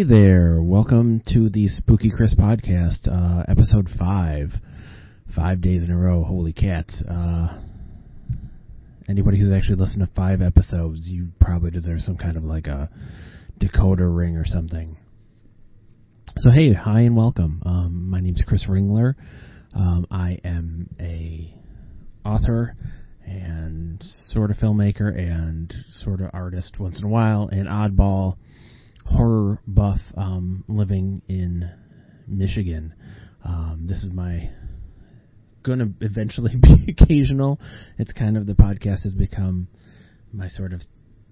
Hey there, welcome to the Spooky Chris podcast, episode 5. 5 days in a row, holy cats. Anybody who's actually listened to 5 episodes, you probably deserve some kind of like a decoder ring or something. So hey, hi and welcome. My name's Chris Ringler. I am a author and sort of filmmaker and sort of artist once in a while, and oddball horror buff living in Michigan. This is my gonna eventually be occasional. It's kind of, the podcast has become my sort of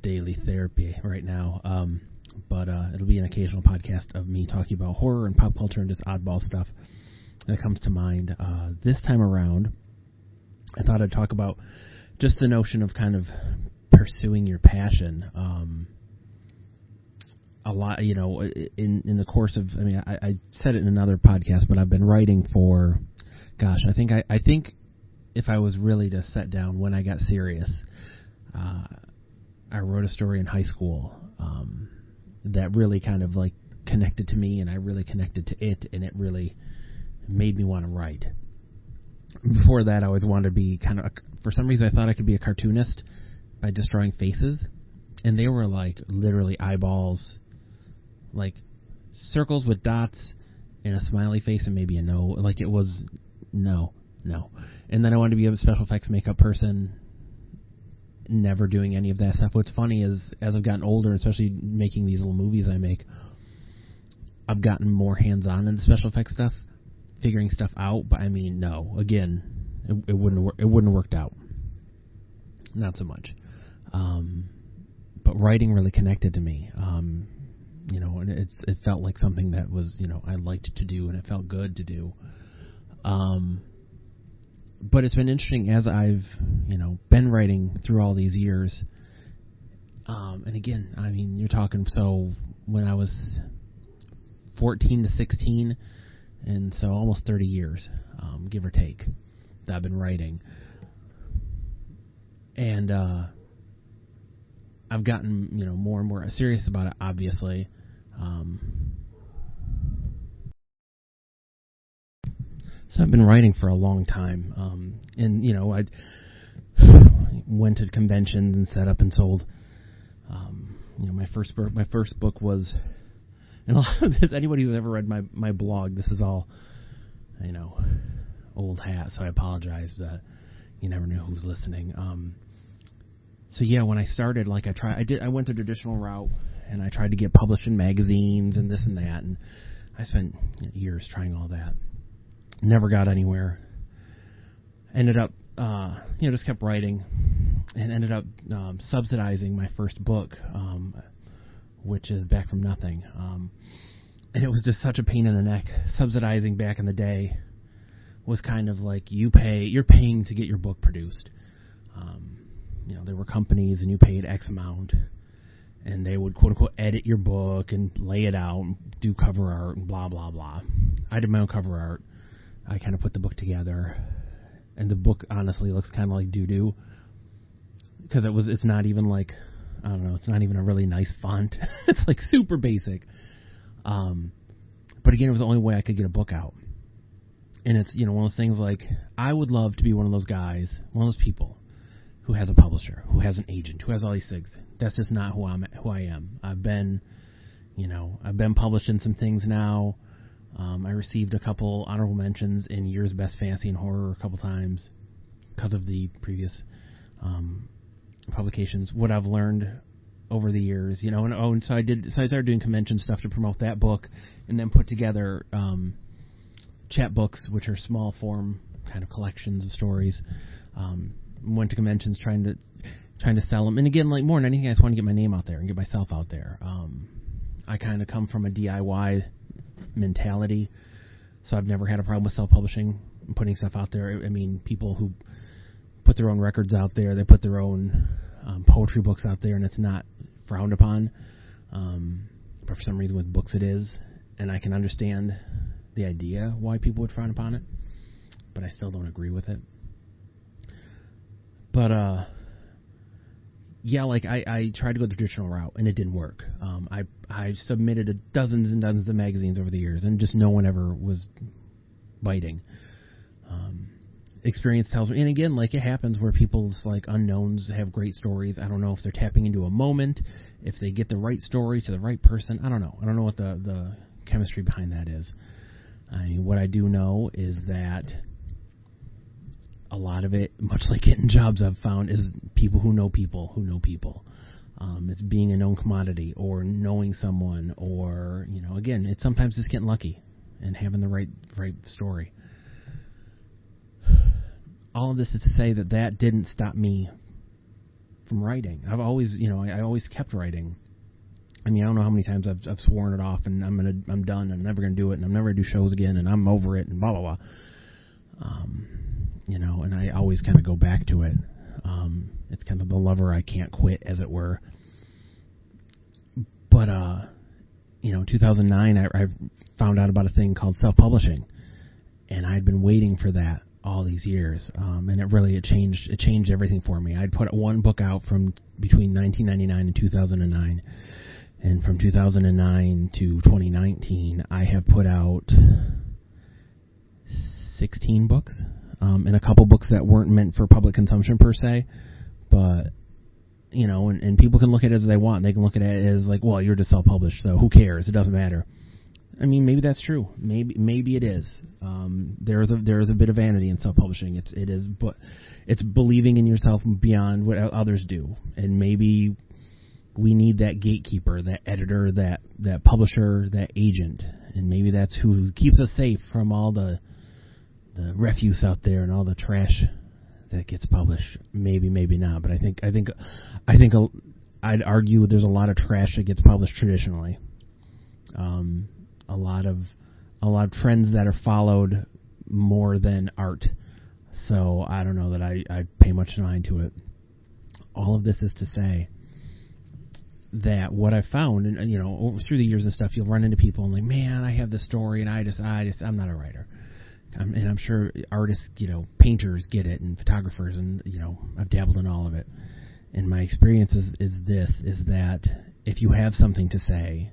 daily therapy right now. But it'll be an occasional podcast of me talking about horror and pop culture and just oddball stuff that comes to mind. This time around, I thought I'd talk about just the notion of kind of pursuing your passion. A lot, you know, in the course of, I mean, I said it in another podcast, but I've been writing for, gosh, I think if I was really to set down when I got serious, I wrote a story in high school that really kind of like connected to me, and I really connected to it, and it really made me want to write. Before that, I always wanted to be kind of, for some reason I thought I could be a cartoonist by just drawing faces, and they were like literally eyeballs, like circles with dots and a smiley face and maybe a no. Like it was no. And then I wanted to be a special effects makeup person, never doing any of that stuff. What's funny is, as I've gotten older, especially making these little movies I make, I've gotten more hands-on in the special effects stuff, figuring stuff out. But I mean, no, again, it wouldn't have worked out. Not so much. But writing really connected to me. You know, and it felt like something that was, you know, I liked to do, and it felt good to do. But it's been interesting as I've, you know, been writing through all these years. And again, I mean, you're talking, so when I was 14 to 16, and so almost 30 years, give or take, that I've been writing. And I've gotten, you know, more and more serious about it, obviously. So I've been writing for a long time, and you know, I went to conventions and set up and sold. You know, my first book was, and a lot of this, anybody who's ever read my blog, this is all, you know, old hat. So I apologize that you never know who's listening. So yeah, when I started, like I went the traditional route, and I tried to get published in magazines and this and that, and I spent years trying all that. Never got anywhere. Ended up, you know, just kept writing, and ended up subsidizing my first book, which is Back from Nothing. And it was just such a pain in the neck. Subsidizing back in the day was kind of like you're paying to get your book produced. You know, there were companies, and you paid X amount, and they would quote unquote edit your book and lay it out and do cover art and blah blah blah. I did my own cover art. I kind of put the book together, and the book honestly looks kind of like doo-doo, because it's not even like, I don't know, it's not even a really nice font. It's like super basic. But again, it was the only way I could get a book out. And it's, you know, one of those things like, I would love to be one of those guys, one of those people who has a publisher, who has an agent, who has all these things. That's just not who I am. I've been published in some things now. I received a couple honorable mentions in Year's Best Fantasy and Horror a couple times because of the previous publications. What I've learned over the years, you know, and so I started doing convention stuff to promote that book, and then put together chapbooks, which are small form kind of collections of stories. Went to conventions trying to sell them, and again, like more than anything, I just want to get my name out there and get myself out there. I kind of come from a DIY mentality, so I've never had a problem with self-publishing and putting stuff out there. I mean, people who put their own records out there, they put their own poetry books out there, and it's not frowned upon. But for some reason with books it is, and I can understand the idea why people would frown upon it, but I still don't agree with it. But like I tried to go the traditional route and it didn't work. I submitted dozens and dozens of magazines over the years, and just no one ever was biting. Experience tells me, and again, like, it happens where people's, like, unknowns have great stories. I don't know if they're tapping into a moment, if they get the right story to the right person. I don't know. I don't know what the chemistry behind that is. I mean, what I do know is that a lot of it, much like getting jobs, I've found, is people who know people who know people. It's being a known commodity, or knowing someone, or, you know, again, it's sometimes just getting lucky and having the right story. All of this is to say that didn't stop me from writing. I've always, you know, I always kept writing. I mean, I don't know how many times I've sworn it off, and I'm done, and I'm never gonna do it, and I'm never gonna do shows again, and I'm over it, and blah blah blah. You know, and I always kind of go back to it. It's kind of the lever I can't quit, as it were. But you know, in 2009, I found out about a thing called self-publishing, and I'd been waiting for that all these years, and it changed everything for me. I'd put one book out from between 1999 and 2009, and from 2009 to 2019, I have put out 16 books, and a couple books that weren't meant for public consumption per se, but, you know, and people can look at it as they want. They can look at it as like, well, you're just self-published, so who cares? It doesn't matter. I mean, maybe that's true. Maybe it is. There is a bit of vanity in self-publishing. It is, but it's believing in yourself beyond what others do. And maybe we need that gatekeeper, that editor, that publisher, that agent, and maybe that's who keeps us safe from all the refuse out there and all the trash that gets published. Maybe not. But I think I'd argue there's a lot of trash that gets published traditionally. A lot of trends that are followed more than art. So I don't know that I pay much mind to it. All of this is to say that what I found, and you know, through the years and stuff, you'll run into people and like, man, I have this story, and I'm not a writer. And I'm sure artists, you know, painters get it, and photographers, and, you know, I've dabbled in all of it. And my experience is that if you have something to say,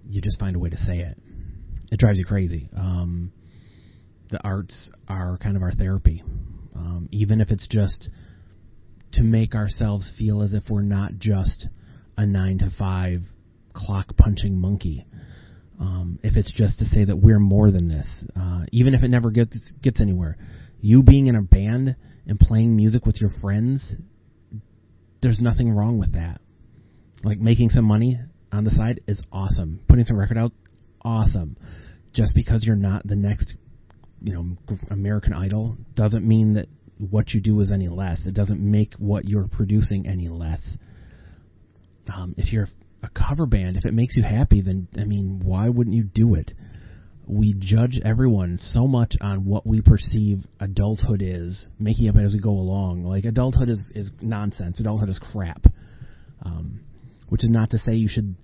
you just find a way to say it. It drives you crazy. The arts are kind of our therapy, even if it's just to make ourselves feel as if we're not just a 9-to-5 clock-punching monkey. If it's just to say that we're more than this, even if it never gets anywhere. You being in a band and playing music with your friends, there's nothing wrong with that. Like, making some money on the side is awesome. Putting some record out, awesome. Just because you're not the next, you know, American Idol doesn't mean that what you do is any less. It doesn't make what you're producing any less. If you're a cover band, if it makes you happy, then, I mean, why wouldn't you do it? We judge everyone so much on what we perceive adulthood is, making up as we go along. Like, adulthood is nonsense. Adulthood is crap. Which is not to say you should,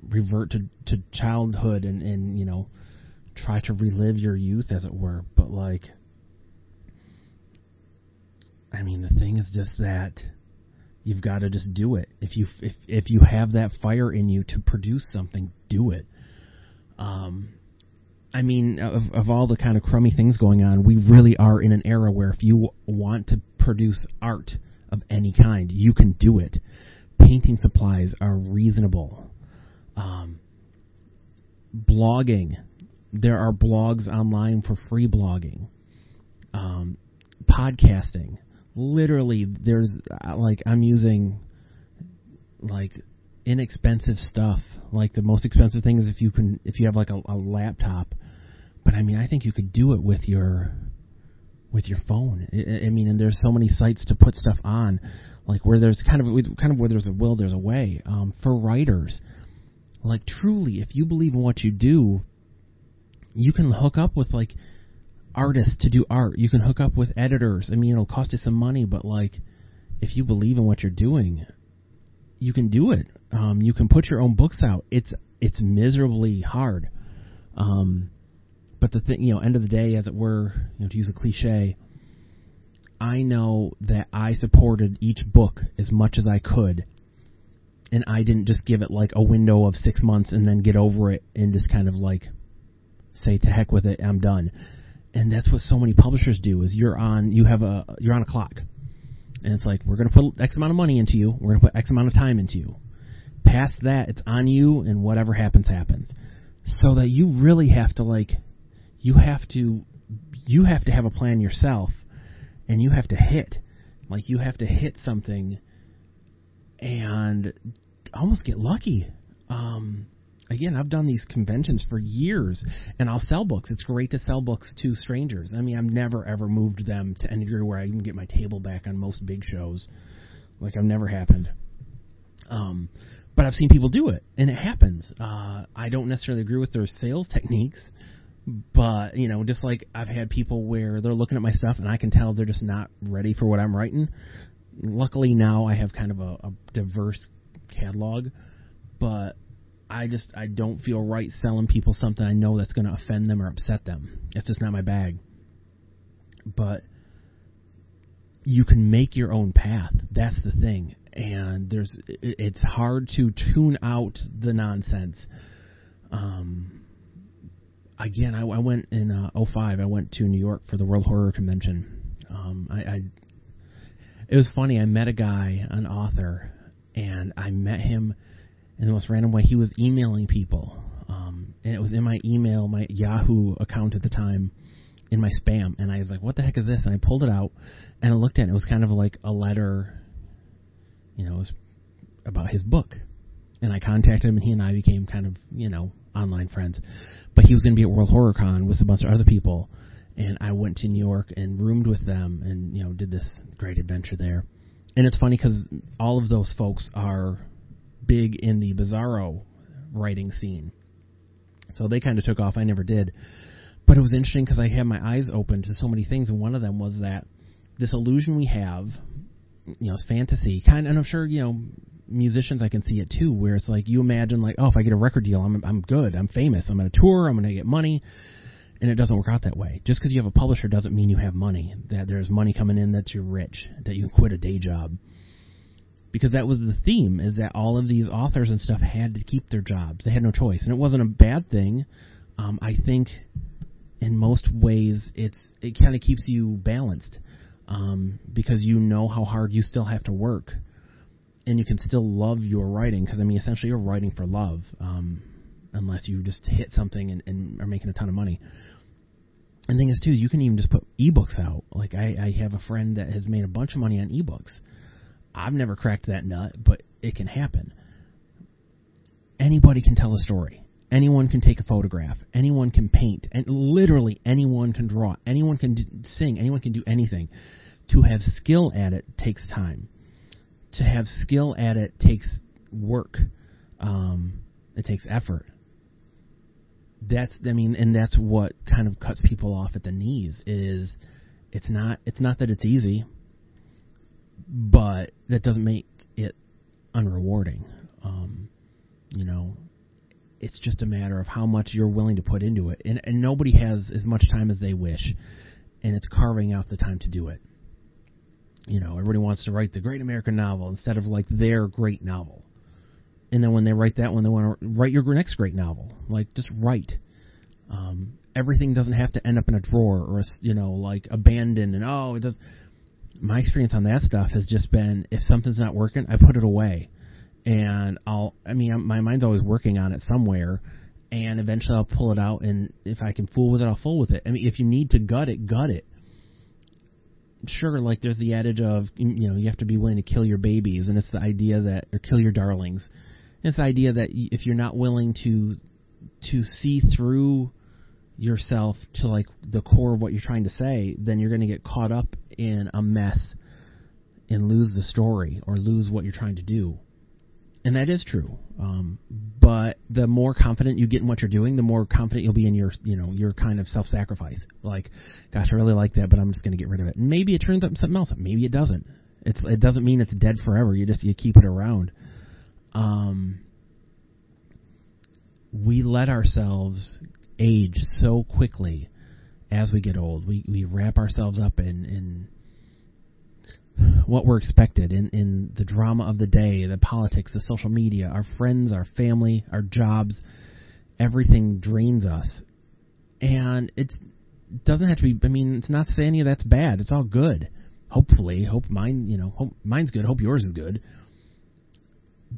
revert to childhood and, you know, try to relive your youth, as it were. But, like, I mean, the thing is just that you've got to just do it. If you have that fire in you to produce something, do it. I mean, of all the kind of crummy things going on, we really are in an era where if you want to produce art of any kind, you can do it. Painting supplies are reasonable. Blogging. There are blogs online for free blogging. Podcasting. Literally, there's, like, I'm using, like, inexpensive stuff. Like, the most expensive thing is if you have, like, a laptop. But, I mean, I think you could do it with your phone. I mean, and there's so many sites to put stuff on. Like, where there's kind of where there's a will, there's a way. For writers, like, truly, if you believe in what you do, you can hook up with, like, artists to do art. You can hook up with editors. I mean, it'll cost you some money, but, like, if you believe in what you're doing, you can do it. You can put your own books out. It's miserably hard. But the thing, you know, end of the day, as it were, you know, to use a cliche, I know that I supported each book as much as I could, and I didn't just give it like a window of 6 months and then get over it and just kind of like say to heck with it, I'm done. And that's what so many publishers do. Is you're on a clock, and it's like, we're going to put X amount of money into you, we're going to put X amount of time into you. Past that, it's on you, and whatever happens, happens. So that you really have to you have to have a plan yourself, and you have to hit something and almost get lucky. Again, I've done these conventions for years, and I'll sell books. It's great to sell books to strangers. I mean, I've never, ever moved them to any degree where I even get my table back on most big shows. Like, I've never happened. But I've seen people do it, and it happens. I don't necessarily agree with their sales techniques, but, just like I've had people where they're looking at my stuff, and I can tell they're just not ready for what I'm writing. Luckily, now I have kind of a diverse catalog, but I don't feel right selling people something I know that's going to offend them or upset them. It's just not my bag. But you can make your own path. That's the thing. And it's hard to tune out the nonsense. Again, I went in 2005. I went to New York for the World Horror Convention. It was funny. I met a guy, an author, and I met him in the most random way. He was emailing people, and it was in my email, my Yahoo account at the time, in my spam. And I was like, what the heck is this? And I pulled it out, and I looked at it. It was kind of like a letter, it was about his book. And I contacted him, and he and I became kind of, online friends. But he was going to be at World Horror Con with a bunch of other people, and I went to New York and roomed with them and, did this great adventure there. And it's funny because all of those folks are big in the Bizarro writing scene. So they kind of took off. I never did. But it was interesting because I had my eyes open to so many things, and one of them was that this illusion we have, it's fantasy, kind of, and I'm sure, musicians, I can see it too, where it's like you imagine like, oh, if I get a record deal, I'm good, I'm famous, I'm on a tour, I'm going to get money, and it doesn't work out that way. Just because you have a publisher doesn't mean you have money, that there's money coming in, that you're rich, that you can quit a day job. Because that was the theme, is that all of these authors and stuff had to keep their jobs. They had no choice, and it wasn't a bad thing. I think in most ways it kind of keeps you balanced, because you know how hard you still have to work, and you can still love your writing, because, essentially you're writing for love, unless you just hit something and are making a ton of money. And the thing is, too, is you can even just put ebooks out. Like, I have a friend that has made a bunch of money on ebooks. I've never cracked that nut, but it can happen. Anybody can tell a story. Anyone can take a photograph. Anyone can paint. And literally anyone can draw. Anyone can sing. Anyone can do anything. To have skill at it takes time. To have skill at it takes work. It takes effort. That's what kind of cuts people off at the knees. Is it's not that it's easy, but that doesn't make it unrewarding. It's just a matter of how much you're willing to put into it. And nobody has as much time as they wish, and it's carving out the time to do it. Everybody wants to write the great American novel instead of like their great novel. And then when they write that one, they want to write your next great novel. Like, just write. Everything doesn't have to end up in a drawer or, like abandoned and, it does. My experience on that stuff has just been, if something's not working, I put it away. And my mind's always working on it somewhere, and eventually I'll pull it out, and if I can fool with it, I'll fool with it. If you need to gut it, gut it. Sure, like there's the adage of, you have to be willing to kill your babies, and it's the idea that, or kill your darlings. It's the idea that if you're not willing to see through yourself to like the core of what you're trying to say, then you're going to get caught up in a mess and lose the story or lose what you're trying to do. And that is true. But the more confident you get in what you're doing, the more confident you'll be in your kind of self-sacrifice. Like, gosh, I really like that, but I'm just going to get rid of it. And maybe it turns up something else. Maybe it doesn't. It doesn't mean it's dead forever. You keep it around. We let ourselves age so quickly as we get old. We wrap ourselves up in what we're expected in the drama of the day, the politics, the social media, our friends, our family, our jobs. Everything drains us. And it doesn't have to be, it's not to say any of that's bad. It's all good. Hopefully. Hope mine's good. Hope yours is good.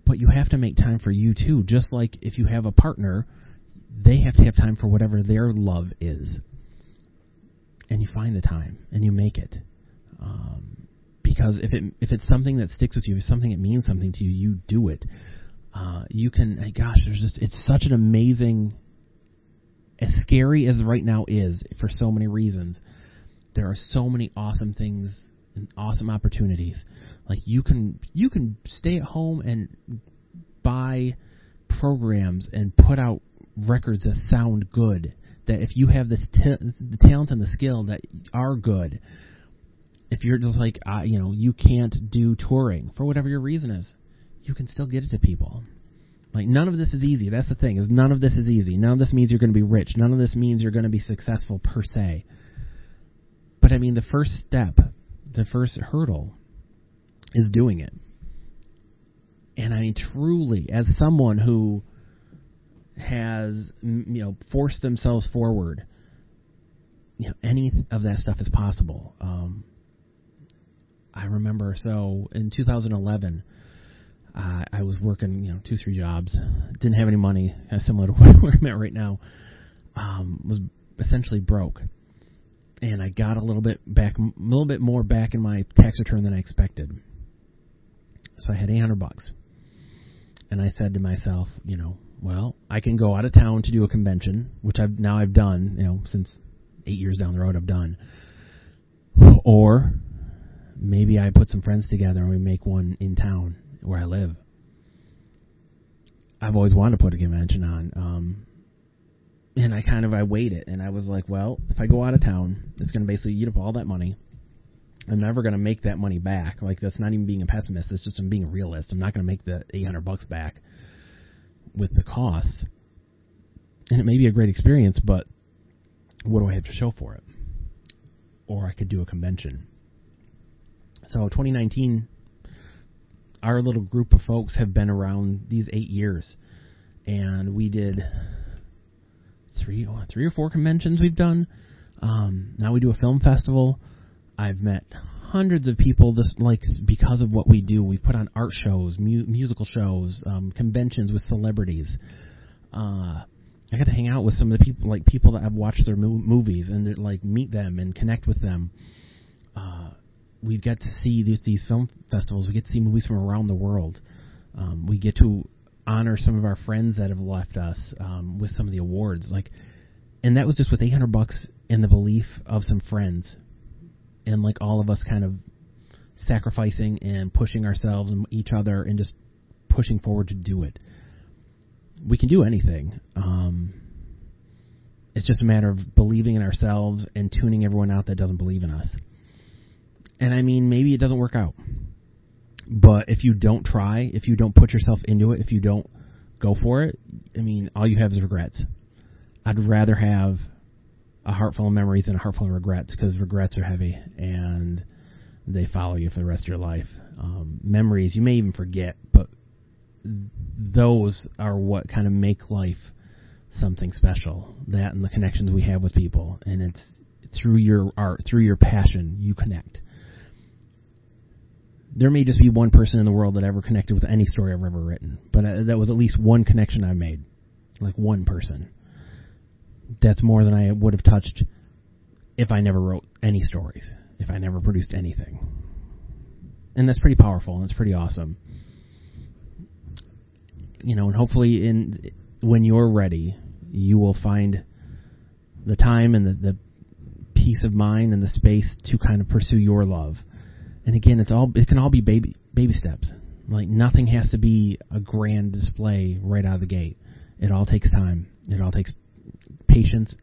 But you have to make time for you too. Just like if you have a partner, they have to have time for whatever their love is. And you find the time and you make it. Because if it's something that sticks with you, if it's something that means something to you, you do it. You can, it's such an amazing, as scary as right now is for so many reasons, there are so many awesome things and awesome opportunities. Like you can stay at home and buy programs and put out records that sound good. That if you have this the talent and the skill that are good, if you're just like you can't do touring for whatever your reason is, you can still get it to people. Like none of this is easy. That's the thing, is none of this is easy. None of this means you're going to be rich. None of this means you're going to be successful per se. But the first step, the first hurdle is doing it. And truly, as someone who has forced themselves forward, any of that stuff is possible. I remember, so in 2011, I was working 2-3 jobs, didn't have any money, similar to where I'm at right now. Was essentially broke, and I got a little bit more back in my tax return than I expected. So I had $800, and I said to myself, well, I can go out of town to do a convention, which I've done, since 8 years down the road I've done, or maybe I put some friends together and we make one in town where I live. I've always wanted to put a convention on, and I weighed it, and I was like, well, if I go out of town, it's going to basically eat up all that money. I'm never going to make that money back. Like, that's not even being a pessimist. It's just I'm being a realist. I'm not going to make the $800 back with the costs. And it may be a great experience, but what do I have to show for it? Or I could do a convention. So 2019, our little group of folks have been around these 8 years. And we did three or four conventions we've done. Now we do a film festival. I've met hundreds of people because of what we do. We put on art shows, musical shows, conventions with celebrities. I got to hang out with some of the people that I've watched their movies and meet them and connect with them. We get to see these film festivals. We get to see movies from around the world. We get to honor some of our friends that have left us with some of the awards. And that was just with $800 and the belief of some friends. And all of us kind of sacrificing and pushing ourselves and each other and just pushing forward to do it. We can do anything. It's just a matter of believing in ourselves and tuning everyone out that doesn't believe in us. And maybe it doesn't work out. But if you don't try, if you don't put yourself into it, if you don't go for it, all you have is regrets. I'd rather have a heart full of memories and a heart full of regrets, because regrets are heavy and they follow you for the rest of your life. Memories you may even forget, but those are what kind of make life something special. That and the connections we have with people, and it's through your art, through your passion, you connect. There may just be one person in the world that ever connected with any story I've ever written, but that was at least one connection I made, one person. That's more than I would have touched if I never wrote any stories, if I never produced anything. And that's pretty powerful, and it's pretty awesome. And hopefully when you're ready, you will find the time and the peace of mind and the space to kind of pursue your love. And again, it can all be baby steps. Nothing has to be a grand display right out of the gate. It all takes time. It all takes patience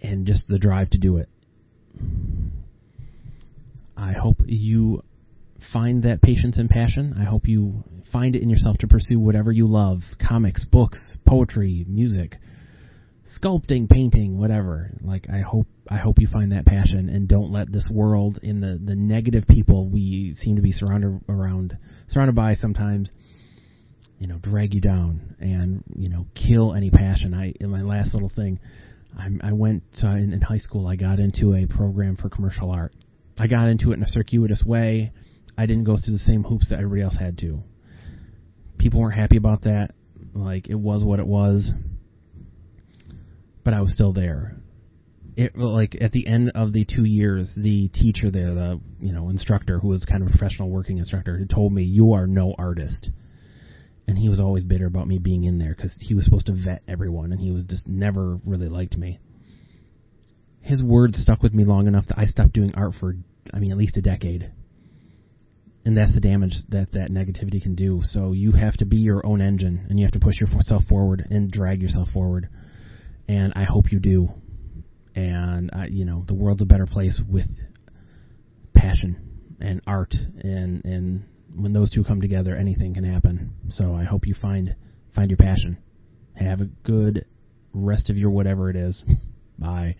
and just the drive to do it. I hope you find that patience and passion. I hope you find it in yourself to pursue whatever you love: comics, books, poetry, music, sculpting, painting, whatever. Like, I hope you find that passion and don't let this world and the negative people we seem to be surrounded by sometimes, drag you down and, kill any passion. In my last little thing, I went in high school, I got into a program for commercial art. I got into it in a circuitous way. I didn't go through the same hoops that everybody else had to. People weren't happy about that. Like, it was what it was. But I was still there. At the end of the 2 years, the teacher there, the instructor, who was kind of a professional working instructor, who told me, "You are no artist." And he was always bitter about me being in there because he was supposed to vet everyone, and he was just never really liked me. His words stuck with me long enough that I stopped doing art for, at least a decade. And that's the damage that negativity can do. So you have to be your own engine, and you have to push yourself forward and drag yourself forward. And I hope you do. And, the world's a better place with passion and art. And when those two come together, anything can happen. So I hope you find your passion. Have a good rest of your whatever it is. Bye.